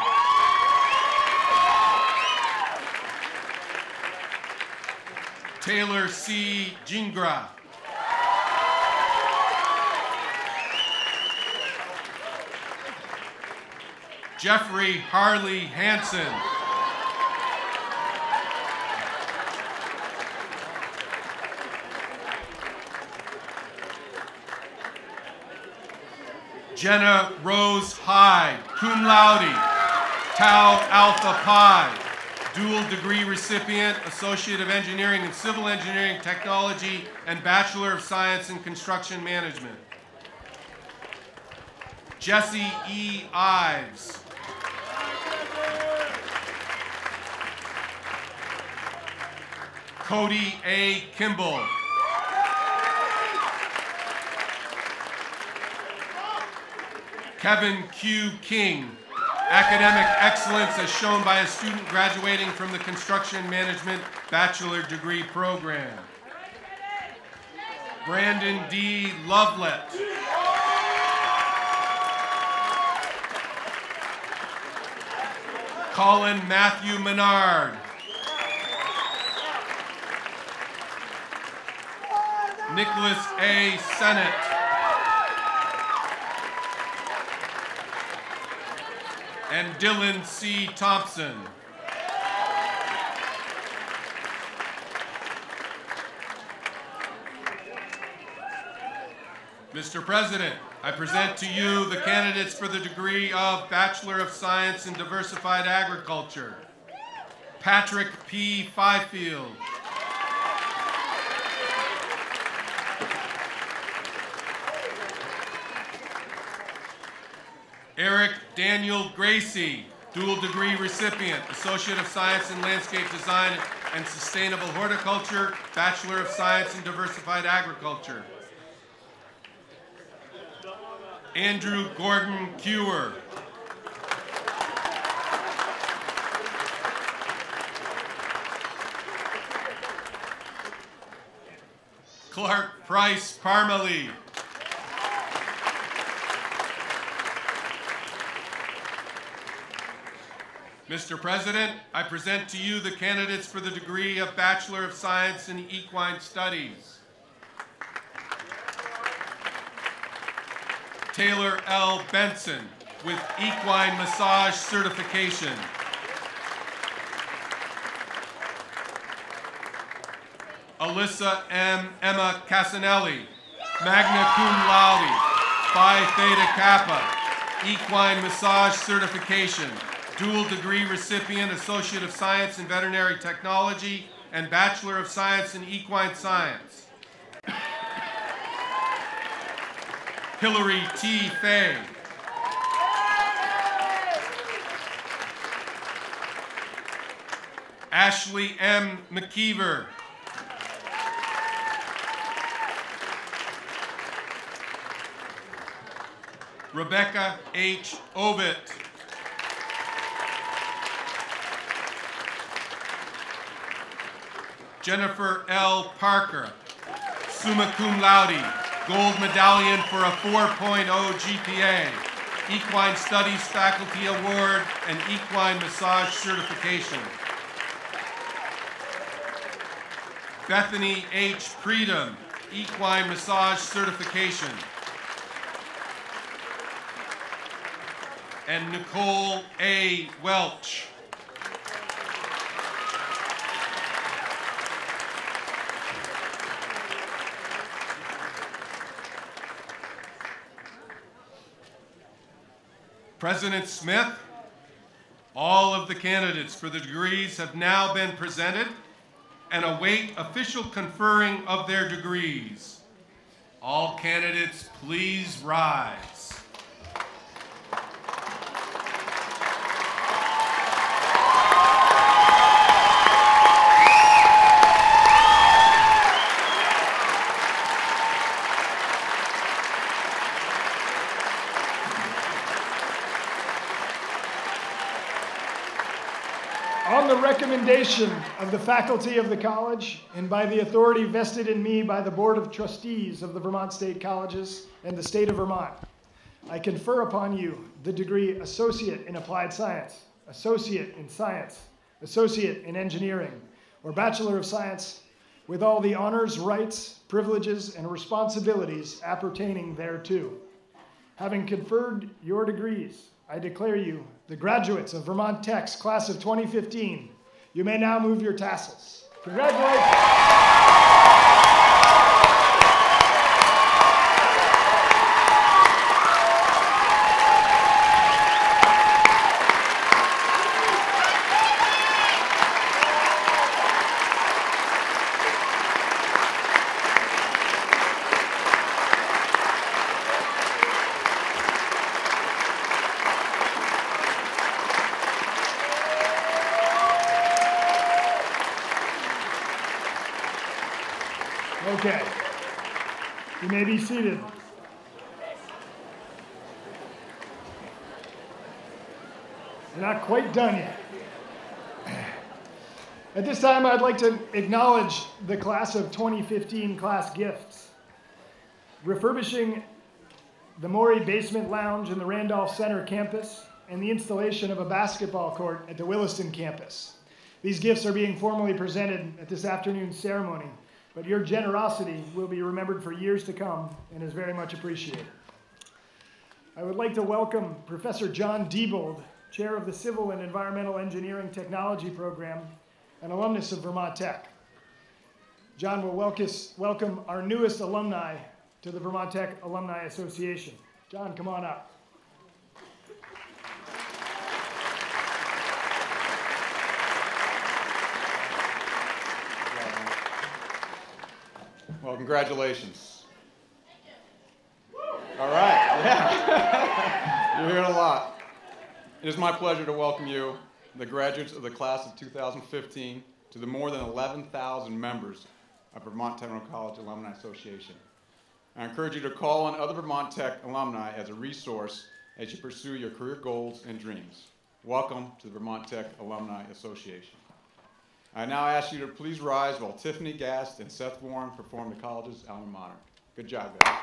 Taylor C. Jingra. Jeffrey Harley Hansen. Jenna Rose Hyde, cum laude, Tau Alpha Pi, dual degree recipient, Associate of Engineering in Civil Engineering Technology, and Bachelor of Science in Construction Management. Jesse E. Ives. Cody A. Kimball. Kevin Q. King. Academic excellence as shown by a student graduating from the Construction Management Bachelor Degree Program. Brandon D. Lovelet. Colin Matthew Menard. Nicholas A. Sennett. And Dylan C. Thompson. Mr. President, I present to you the candidates for the degree of Bachelor of Science in Diversified Agriculture. Patrick P. Fifield. Eric Daniel Gracie, dual degree recipient, Associate of Science in Landscape Design and Sustainable Horticulture, Bachelor of Science in Diversified Agriculture. Andrew Gordon Kewer. Clark Price Parmalee. Mr. President, I present to you the candidates for the degree of Bachelor of Science in Equine Studies. Taylor L. Benson with Equine Massage Certification. Alyssa M. Emma Casanelli, magna cum laude, Phi Theta Kappa, Equine Massage Certification, dual degree recipient, Associate of Science in Veterinary Technology, and Bachelor of Science in Equine Science. Hillary T. Fay. Ashley M. McKeever. Rebecca H. Ovitt. Jennifer L. Parker, summa cum laude, gold medallion for a 4.0 GPA, Equine Studies Faculty Award, and Equine Massage Certification. Bethany H. Predum, Equine Massage Certification. And Nicole A. Welch. President Smith, all of the candidates for the degrees have now been presented and await official conferring of their degrees. All candidates, please rise. On the recommendation of the faculty of the college and by the authority vested in me by the Board of Trustees of the Vermont State Colleges and the state of Vermont, I confer upon you the degree Associate in Applied Science, Associate in Science, Associate in Engineering, or Bachelor of Science with all the honors, rights, privileges, and responsibilities appertaining thereto. Having conferred your degrees, I declare you the graduates of Vermont Tech's class of 2015. You may now move your tassels. Congratulations. Okay, you may be seated. We're not quite done yet. At this time, I'd like to acknowledge the class of 2015 class gifts. Refurbishing the Maury Basement Lounge in the Randolph Center campus and the installation of a basketball court at the Williston campus. These gifts are being formally presented at this afternoon's ceremony, but your generosity will be remembered for years to come and is very much appreciated. I would like to welcome Professor John Diebold, Chair of the Civil and Environmental Engineering Technology Program, an alumnus of Vermont Tech. John will welcome our newest alumni, to the Vermont Tech Alumni Association. John, come on up. Well, congratulations. All right, yeah. You're hearing a lot. It is my pleasure to welcome you, the graduates of the class of 2015, to the more than 11,000 members of Vermont Technical College Alumni Association. I encourage you to call on other Vermont Tech alumni as a resource as you pursue your career goals and dreams. Welcome to the Vermont Tech Alumni Association. I now ask you to please rise while Tiffany Gast and Seth Warren perform the college's alma mater. Good job, guys.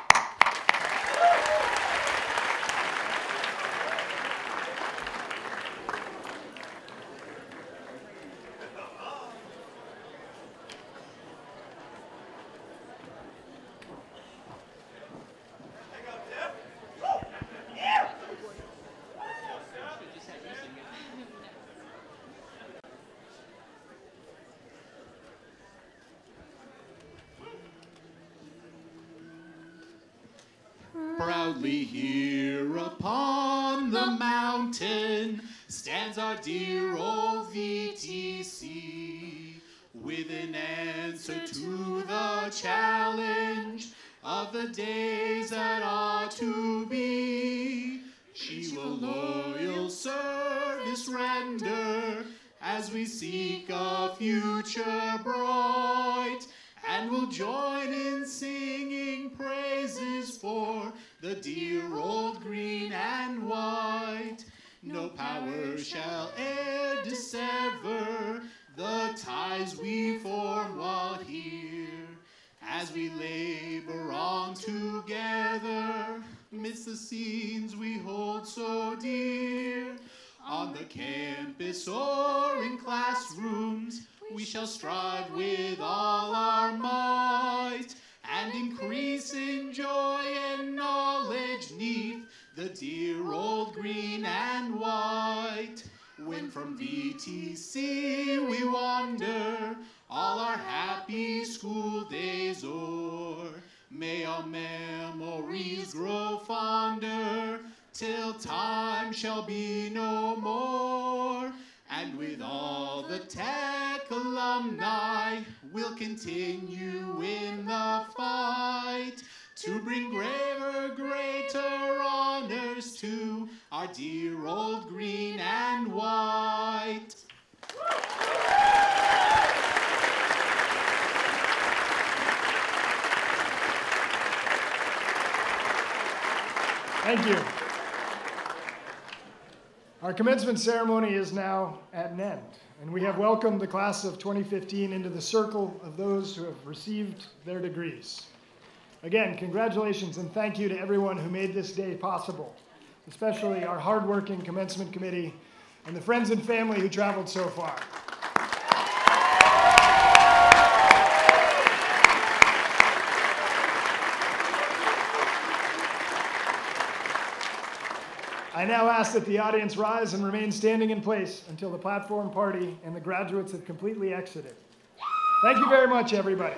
Proudly here upon the mountain stands our dear old VTC, with an answer to the challenge of the days that are to be. She will loyal service render as we seek a future bright, and will join in singing praises for the dear old green and white. No power shall e'er dissever the ties we form while here, as we labor on together midst the scenes we hold so dear. On the campus or in classrooms, we shall strive with all our might, and increase in joy and knowledge neath the dear old green and white. When from VTC we wander, all our happy school days o'er, may our memories grow fonder, till time shall be no more. And with all the Tech alumni, we'll continue in the fight to bring graver, greater honors to our dear old green and white. Thank you. Our commencement ceremony is now at an end, and we have welcomed the class of 2015 into the circle of those who have received their degrees. Again, congratulations and thank you to everyone who made this day possible, especially our hardworking commencement committee and the friends and family who traveled so far. I now ask that the audience rise and remain standing in place until the platform party and the graduates have completely exited. Thank you very much, everybody.